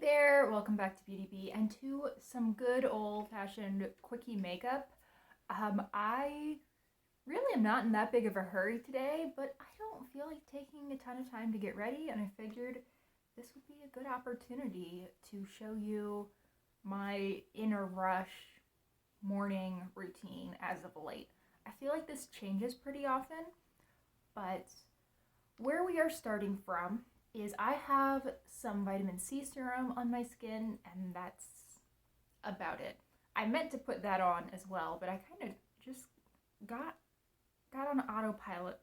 there, welcome back to Beauty Bee and to some good old-fashioned quickie makeup. I really am not in that big of a hurry today, but I don't feel like taking a ton of time to get ready, and I figured this would be a good opportunity to show you my inner rush morning routine as of late. I feel like this changes pretty often, but where we are starting from is I have some vitamin C serum on my skin, and that's about it. I meant to put that on as well, but I kind of just got on autopilot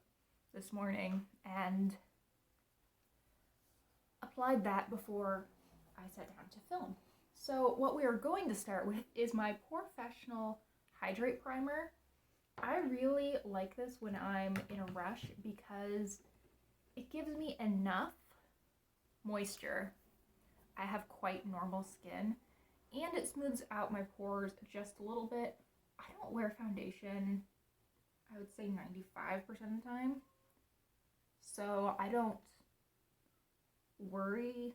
this morning and applied that before I sat down to film. So what we are going to start with is my Porefessional Hydrate Primer. I really like this when I'm in a rush because it gives me enough moisture. I have quite normal skin, and it smooths out my pores just a little bit. I don't wear foundation, I would say 95% of the time, so I don't worry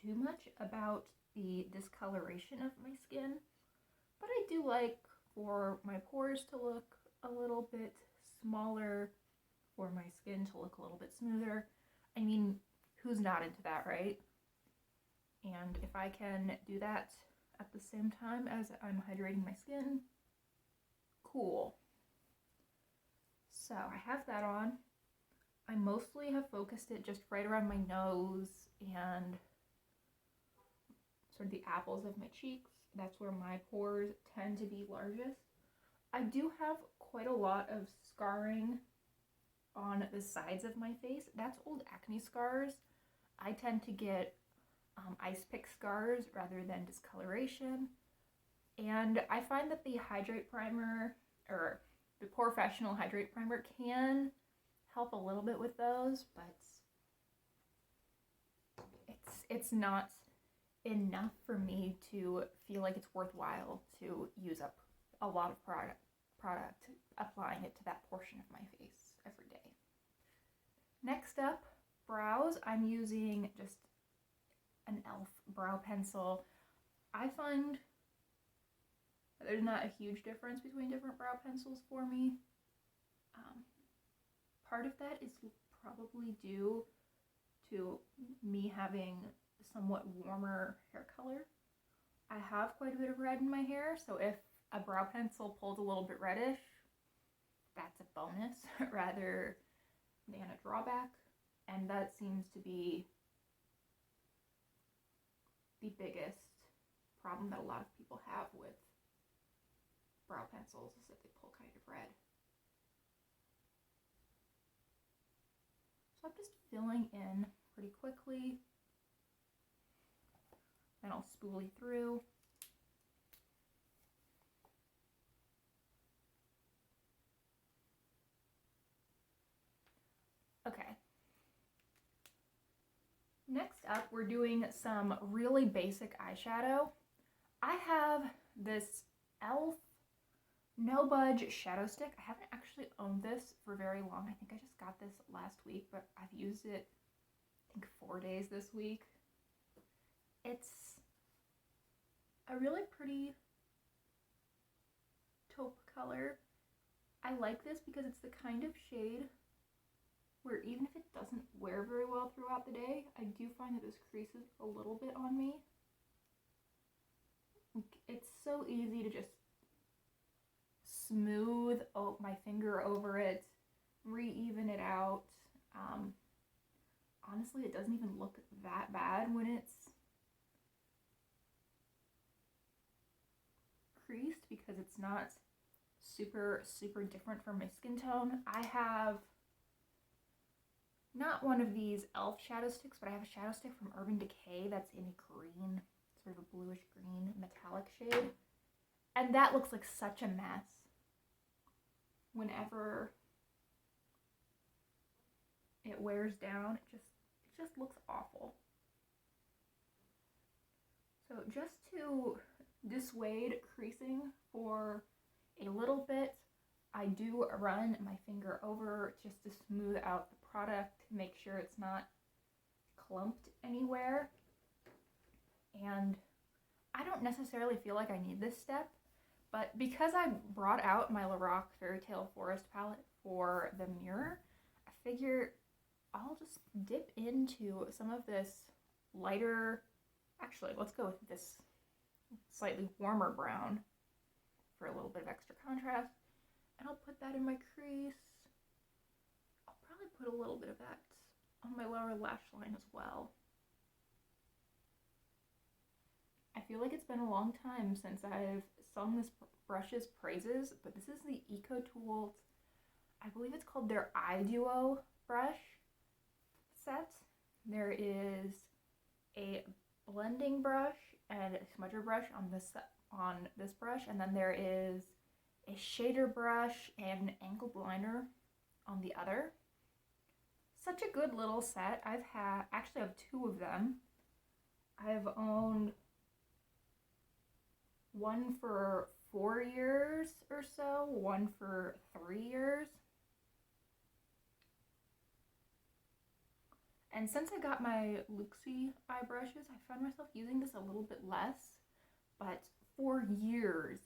too much about the discoloration of my skin, but I do like for my pores to look a little bit smaller, for my skin to look a little bit smoother. I mean, who's not into that, right? And if I can do that at the same time as I'm hydrating my skin, cool. So I have that on. I mostly have focused it just right around my nose and sort of the apples of my cheeks. That's where my pores tend to be largest. I do have quite a lot of scarring on the sides of my face. That's old acne scars. I tend to get ice pick scars rather than discoloration. And I find that the Hydrate Primer, or the Porefessional Hydrate Primer, can help a little bit with those, but it's not enough for me to feel like it's worthwhile to use up a lot of product applying it to that portion of my face every day. Next up, brows. I'm using just an e.l.f. brow pencil. I find there's not a huge difference between different brow pencils for me. Part of that is probably due to me having somewhat warmer hair color. I have quite a bit of red in my hair, so if a brow pencil pulls a little bit reddish, that's a bonus rather than a drawback. And that seems to be the biggest problem that a lot of people have with brow pencils, is that they pull kind of red. So I'm just filling in pretty quickly, then I'll spoolie through. Okay. Next up, we're doing some really basic eyeshadow. I have this e.l.f. No Budge Shadow Stick. I haven't actually owned this for very long. I think I just got this last week, but I've used it, I think, 4 days this week. It's a really pretty taupe color. I like this because it's the kind of shade where even if it doesn't wear very well throughout the day, I do find that this creases a little bit on me. It's so easy to just smooth my finger over it, re-even it out. Honestly, it doesn't even look that bad when it's creased because it's not super different from my skin tone. I have not one of these e.l.f. shadow sticks, but I have a shadow stick from Urban Decay that's in green, sort of a bluish green metallic shade. And that looks like such a mess whenever it wears down. It just looks awful. So just to dissuade creasing for a little bit, I do run my finger over just to smooth out the product, make sure it's not clumped anywhere. and I don't necessarily feel like I need this step, but because I brought out my Lorac Fairy Tale Forest palette for the mirror, I figure I'll just dip into some of this lighter, actually, let's go with this slightly warmer brown for a little bit of extra contrast, and I'll put that in my crease. I'll probably put a little bit of that on my lower lash line as well. I feel like it's been a long time since I've sung this brush's praises, but this is the EcoTools, I believe it's called their iDuo brush set. There is a blending brush and a smudger brush on this brush, and then there is a shader brush and an angled liner on the other. Such a good little set. Actually have two of them. I've owned one for 4 years or so, one for 3 years. And since I got my Luxie eye brushes, I found myself using this a little bit less, but for years,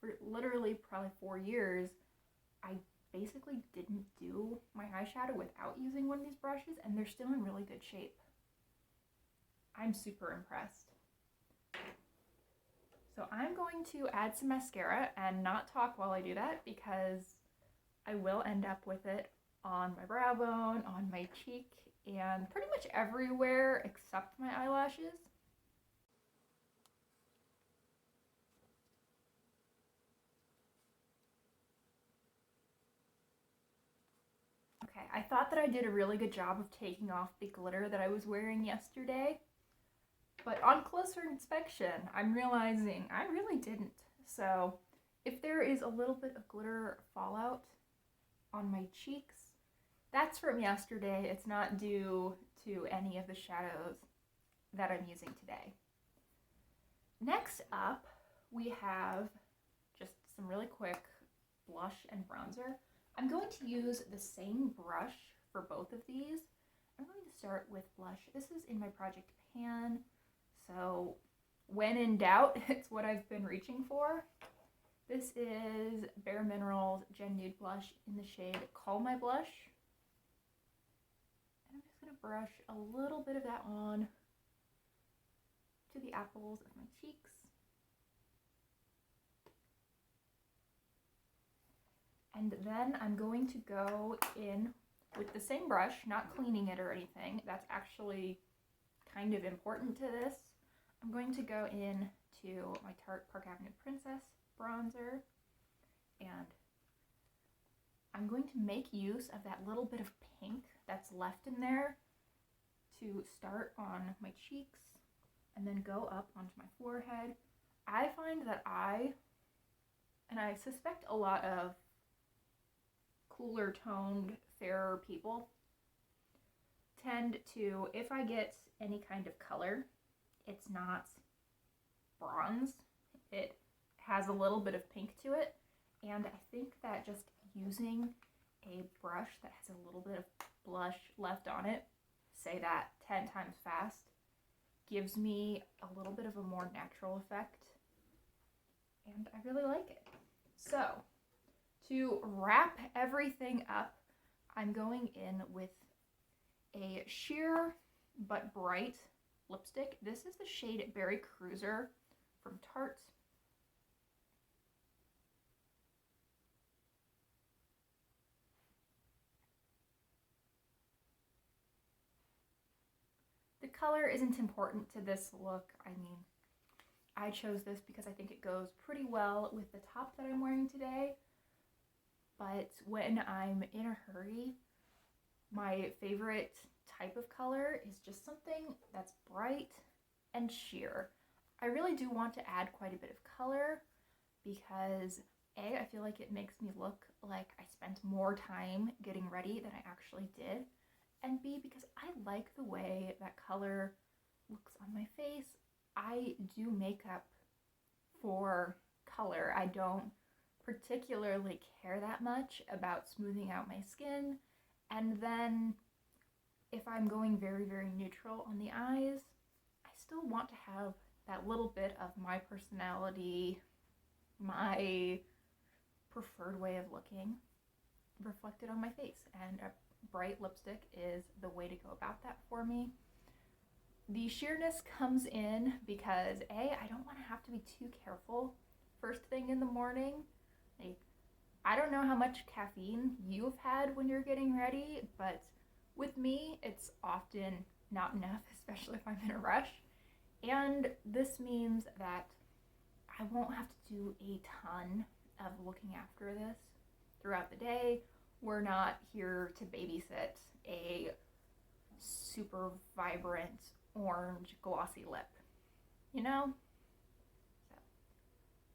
for literally probably 4 years, I basically didn't do my eyeshadow without using one of these brushes, and they're still in really good shape. I'm super impressed. So I'm going to add some mascara and not talk while I do that, because I will end up with it on my brow bone, on my cheek, and pretty much everywhere except my eyelashes. Okay, I thought that I did a really good job of taking off the glitter that I was wearing yesterday, but on closer inspection, I'm realizing I really didn't. So if there is a little bit of glitter fallout on my cheeks, that's from yesterday. It's not due to any of the shadows that I'm using today. Next up, we have just some really quick blush and bronzer. I'm going to use the same brush for both of these. I'm going to start with blush. This is in my Project Pan, so when in doubt, it's what I've been reaching for. This is Bare Minerals Gen Nude Blush in the shade Call My Blush. And I'm just going to brush a little bit of that on to the apples of my cheeks. And then I'm going to go in with the same brush, not cleaning it or anything. That's actually kind of important to this. I'm going to go in to my Tarte Park Avenue Princess bronzer, and I'm going to make use of that little bit of pink that's left in there to start on my cheeks and then go up onto my forehead. I find that I suspect a lot of cooler toned, fairer people tend to, if I get any kind of color, it's not bronze, it has a little bit of pink to it, and I think that just using a brush that has a little bit of blush left on it, say that 10 times fast, gives me a little bit of a more natural effect, and I really like it. So, to wrap everything up, I'm going in with a sheer but bright lipstick. This is the shade Berry Cruiser from Tarte. The color isn't important to this look. I mean, I chose this because I think it goes pretty well with the top that I'm wearing today. But when I'm in a hurry, my favorite type of color is just something that's bright and sheer. I really do want to add quite a bit of color because A, I feel like it makes me look like I spent more time getting ready than I actually did, and B, because I like the way that color looks on my face. I do makeup for color. I don't particularly care that much about smoothing out my skin, and then if I'm going very, very neutral on the eyes, I still want to have that little bit of my personality, my preferred way of looking reflected on my face, and a bright lipstick is the way to go about that for me. The sheerness comes in because I don't want to have to be too careful first thing in the morning. Like, I don't know how much caffeine you've had when you're getting ready, but with me, it's often not enough, especially if I'm in a rush. And this means that I won't have to do a ton of looking after this throughout the day. We're not here to babysit a super vibrant orange glossy lip, you know? So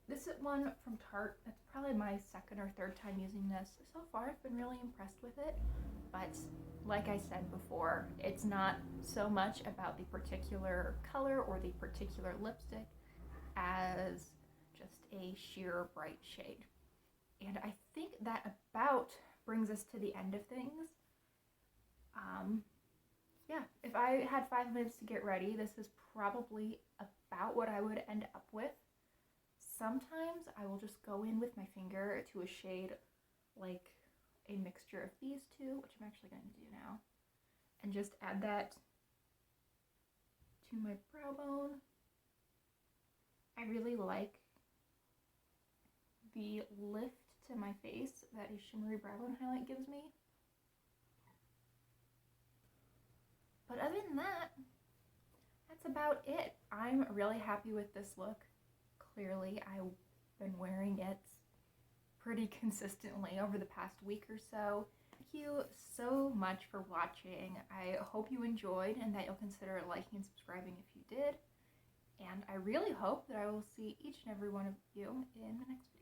this one from Tarte, that's probably my second or third time using this. So far I've been really impressed with it, but like I said before, it's not so much about the particular color or the particular lipstick as just a sheer bright shade. And I think that about brings us to the end of things. Yeah, if I had 5 minutes to get ready, this is probably about what I would end up with. Sometimes I will just go in with my finger to a shade like a mixture of these two, which I'm actually going to do now, and just add that to my brow bone. I really like the lift to my face that a shimmery brow bone highlight gives me. But other than that, that's about it. I'm really happy with this look. Clearly, I've been wearing it pretty consistently over the past week or so. Thank you so much for watching. I hope you enjoyed and that you'll consider liking and subscribing if you did. And I really hope that I will see each and every one of you in the next video.